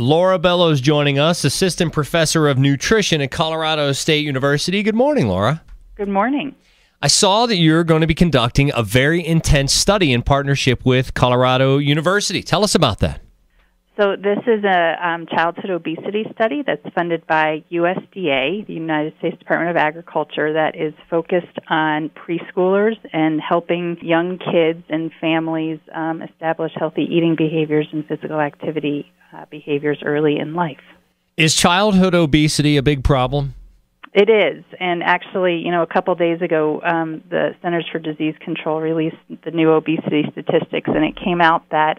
Laura Bellows joining us, Assistant Professor of Nutrition at Colorado State University. Good morning, Laura. Good morning. I saw that you're going to be conducting a very intense study in partnership with Colorado University. Tell us about that. So this is a childhood obesity study that's funded by USDA, the United States Department of Agriculture, that is focused on preschoolers and helping young kids and families establish healthy eating behaviors and physical activity behaviors early in life. Is childhood obesity a big problem? It is, and actually, a couple days ago, the Centers for Disease Control released the new obesity statistics, and it came out that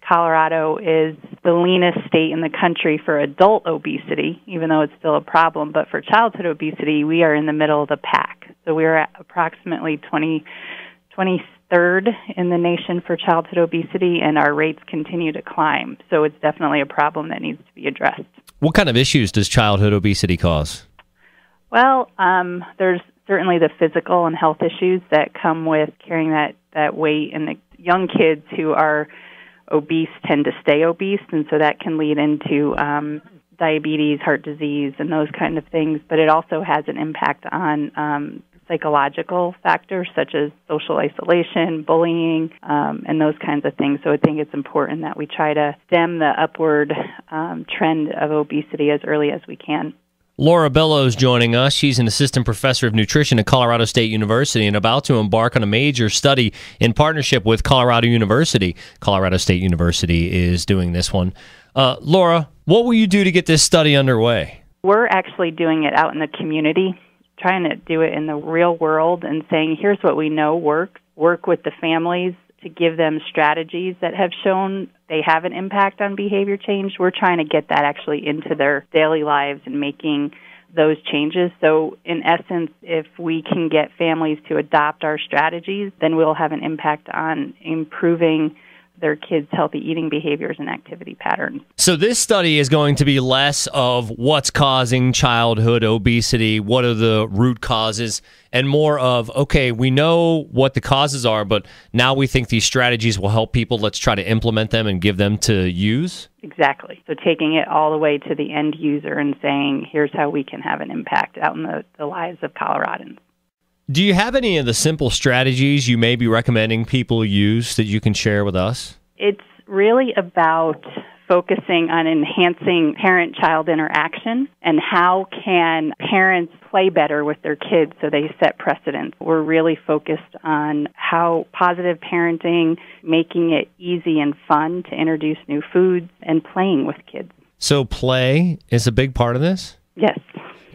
Colorado is the leanest state in the country for adult obesity, even though it's still a problem. But for childhood obesity, we are in the middle of the pack. So we are at approximately 23rd in the nation for childhood obesity, and our rates continue to climb. So it's definitely a problem that needs to be addressed. What kind of issues does childhood obesity cause? Well, there's certainly the physical and health issues that come with carrying that weight, and the young kids who are obese tend to stay obese, and so that can lead into diabetes, heart disease, and those kind of things. But it also has an impact on psychological factors such as social isolation, bullying, and those kinds of things. So I think it's important that we try to stem the upward trend of obesity as early as we can. Laura Bellows joining us. She's an assistant professor of nutrition at Colorado State University and about to embark on a major study in partnership with Colorado University. Colorado State University is doing this one. Laura, what will you do to get this study underway? We're actually doing it out in the community, trying to do it in the real world and saying, here's what we know works. Work with the families to give them strategies that have shown they have an impact on behavior change. We're trying to get that actually into their daily lives and making those changes. So in essence, if we can get families to adopt our strategies, then we'll have an impact on improving their kids' healthy eating behaviors and activity patterns. So this study is going to be less of what's causing childhood obesity, what are the root causes, and more of, okay, we know what the causes are, but now we think these strategies will help people. Let's try to implement them and give them to use? Exactly. So taking it all the way to the end user and saying, here's how we can have an impact out in the lives of Coloradans. Do you have any of the simple strategies you may be recommending people use that you can share with us? It's really about focusing on enhancing parent-child interaction and how can parents play better with their kids so they set precedents. We're really focused on how positive parenting, making it easy and fun to introduce new foods, and playing with kids. So play is a big part of this? Yes.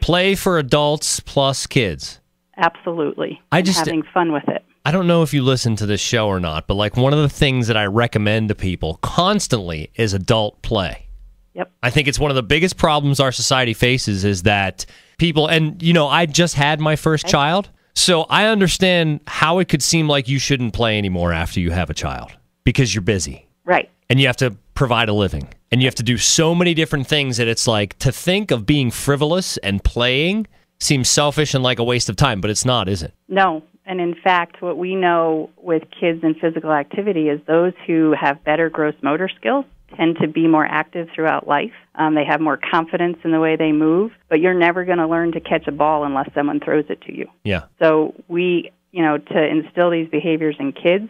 Play for adults plus kids. Absolutely. Having fun with it. I don't know if you listen to this show or not, but like one of the things that I recommend to people constantly is adult play. Yep. I think it's one of the biggest problems our society faces is that people, and I just had my first child, so I understand how it could seem like you shouldn't play anymore after you have a child because you're busy. Right. And you have to provide a living. And you have to do so many different things that it's like to think of being frivolous and playing seems selfish and like a waste of time, but it's not, is it? No. And in fact, what we know with kids and physical activity is those who have better gross motor skills tend to be more active throughout life. They have more confidence in the way they move, but you're never going to learn to catch a ball unless someone throws it to you. Yeah. So we, to instill these behaviors in kids,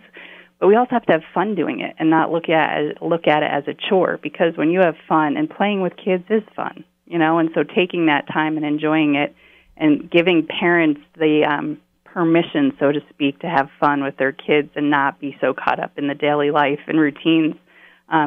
but we also have to have fun doing it and not look at it as a chore, because when you have fun, and playing with kids is fun, and so taking that time and enjoying it and giving parents the permission, so to speak, to have fun with their kids and not be so caught up in the daily life and routines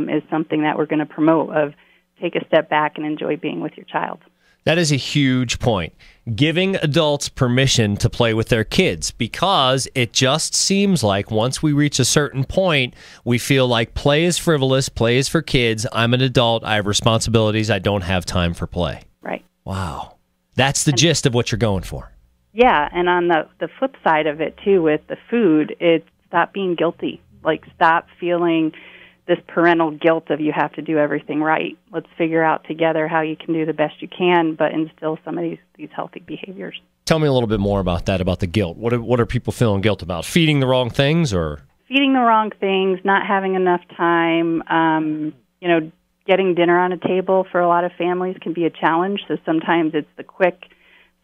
is something that we're going to promote, of take a step back and enjoy being with your child. That is a huge point. Giving adults permission to play with their kids, because it just seems like once we reach a certain point, we feel like play is frivolous, play is for kids, I'm an adult, I have responsibilities, I don't have time for play. Right. Wow. That's the gist of what you're going for. Yeah, and on the flip side of it, too, with the food, it's stop being guilty. Like, stop feeling this parental guilt of you have to do everything right. Let's figure out together how you can do the best you can, but instill some of these healthy behaviors. Tell me a little bit more about that, about the guilt. What are people feeling guilt about? Feeding the wrong things, or? Feeding the wrong things, not having enough time, getting dinner on a table for a lot of families can be a challenge. So sometimes it's the quick,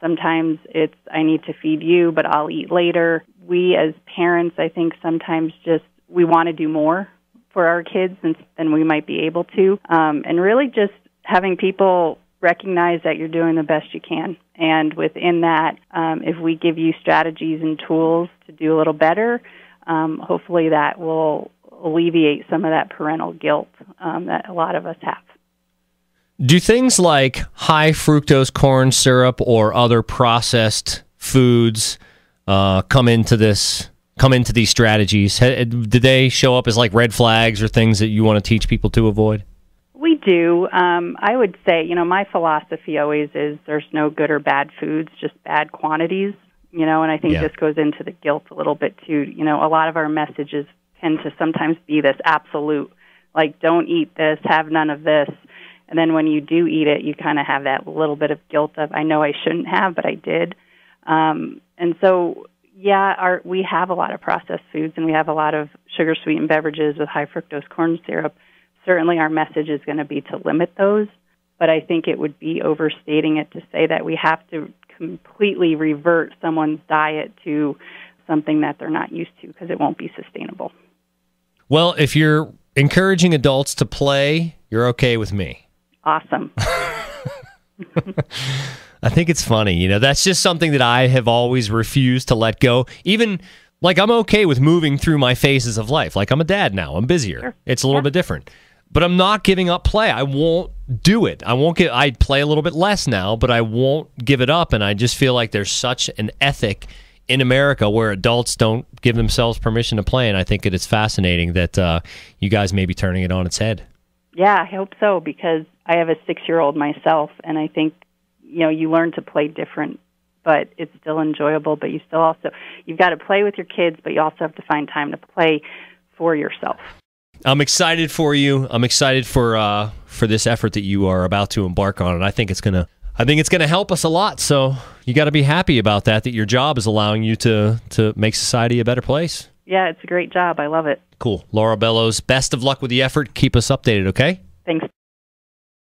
sometimes it's I need to feed you, but I'll eat later. We as parents, I think sometimes just we want to do more for our kids than we might be able to. And really just having people recognize that you're doing the best you can. And within that, if we give you strategies and tools to do a little better, hopefully that will alleviate some of that parental guilt that a lot of us have. Do things like high fructose corn syrup or other processed foods come into these strategies? Did they show up as like red flags or things that you want to teach people to avoid? We do. I would say, my philosophy always is there's no good or bad foods, just bad quantities, and I think this goes into the guilt a little bit too. A lot of our messages tend to sometimes be this absolute, like don't eat this, have none of this. And then when you do eat it, you kind of have that little bit of guilt of, I know I shouldn't have, but I did. And so, we have a lot of processed foods and we have a lot of sugar-sweetened beverages with high fructose corn syrup. Certainly our message is going to be to limit those, but I think it would be overstating it to say that we have to completely revert someone's diet to something that they're not used to because it won't be sustainable. Well, if you're encouraging adults to play, you're okay with me. Awesome. I think it's funny. That's just something that I have always refused to let go. Even, like, I'm okay with moving through my phases of life. Like, I'm a dad now. I'm busier. Sure. It's a little bit different. But I'm not giving up play. I won't do it. I play a little bit less now, but I won't give it up. And I just feel like there's such an ethic in America where adults don't give themselves permission to play. And I think that it's fascinating that you guys may be turning it on its head. Yeah, I hope so, because I have a 6-year-old myself, and I think, you learn to play different, but it's still enjoyable, but you've got to play with your kids, but you also have to find time to play for yourself. I'm excited for you. I'm excited for this effort that you are about to embark on, and I think it's gonna help us a lot. So you got to be happy about that your job is allowing you to make society a better place. Yeah, it's a great job. I love it. Cool. Laura Bellows, best of luck with the effort. Keep us updated, okay?